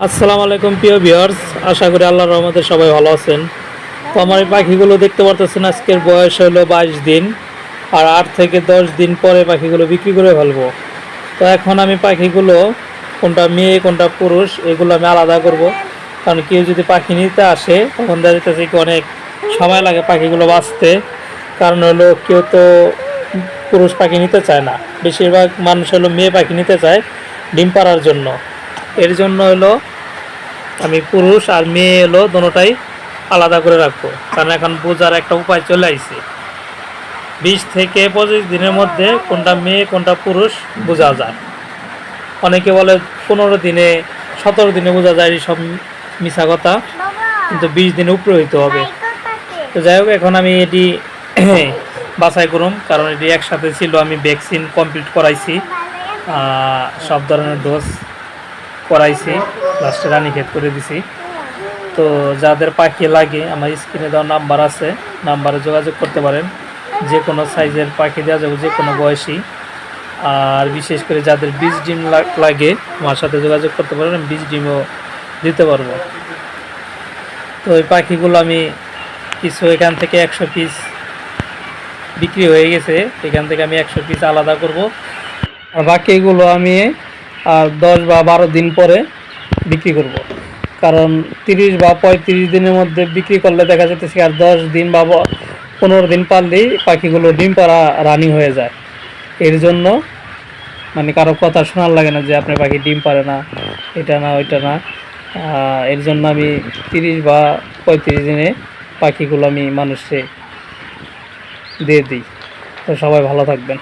আসসালামু আলাইকুম প্রিয় ভিউয়ার্স, আশা করি আল্লাহর রহমতে সবাই ভালো আছেন। তো আমার এই পাখিগুলো দেখতে পারতেছেন, আজকের বয়স হলো 22 দিন, আর 8 থেকে 10 দিন পরে পাখিগুলো বিক্রি করে ফেলবো। তো এখন আমি পাখিগুলো কোনটা মেয়ে কোনটা পুরুষ এগুলো আমি আলাদা করব, কারণ কেউ যদি পাখি নিতে আসে তখন দেখা যাচ্ছে কি অনেক সময় লাগে পাখিগুলো বাঁচতে। কারণ হলো কেউ তো পুরুষ পাখি নিতে চায় না, বেশিরভাগ মানুষ হলো মেয়ে পাখি নিতে চায় ডিম পাড়ার জন্য। এর জন্য হলো আমি পুরুষ আর মেয়ে এলো দোনোটাই আলাদা করে রাখবো, কারণ এখন বোঝার একটা উপায় চলে আসছে। 20 থেকে 25 দিনের মধ্যে কোনটা মেয়ে কোনটা পুরুষ বোঝা যায়। অনেকে বলে 15 দিনে 17 দিনে বোঝা যায়, সব মিছা কথা, কিন্তু 20 দিনে উপরে হইতে হবে। তো যাই হোক, এখন আমি এটি বাছাই করুম, কারণ এটি একসাথে ছিল। আমি ভ্যাকসিন কমপ্লিট করাইছি, সব ধরনের ডোজ করাইছি, লাস্টে রানীক্ষেত করে দিছি। তো যাদের পাখি লাগে আমার স্ক্রিনে দেওয়া নাম্বার আছে, নাম্বারে যোগাযোগ করতে পারেন। যে কোনো সাইজের পাখি দেওয়া যাবে, যে কোনো বয়সী। আর বিশেষ করে যাদের বীজ ডিম লাগে আমার সাথে যোগাযোগ করতে পারেন, আমি বীজ ডিমও দিতে পারবো। তো ওই পাখিগুলো আমি কিছু এখান থেকে 100 পিস বিক্রি হয়ে গেছে, এখান থেকে আমি 100 পিস আলাদা করব। আর বাকিগুলো আমি 10 বা 12 দিন পরে বিক্রি করব, কারণ 30 বা 35 দিনের মধ্যে বিক্রি করলে দেখা যাচ্ছে আর 10 দিন বা 15 দিন পারলেই পাখিগুলো ডিম পাড়া রানিং হয়ে যায়। এর জন্য মানে কারো কথা শোনার লাগে না যে আপনার পাখি ডিম পারে না, এটা না ওইটা না। এর জন্য আমি 30 বা 35 দিনে পাখিগুলো আমি মানুষকে দিয়ে দিই। তো সবাই ভালো থাকবেন।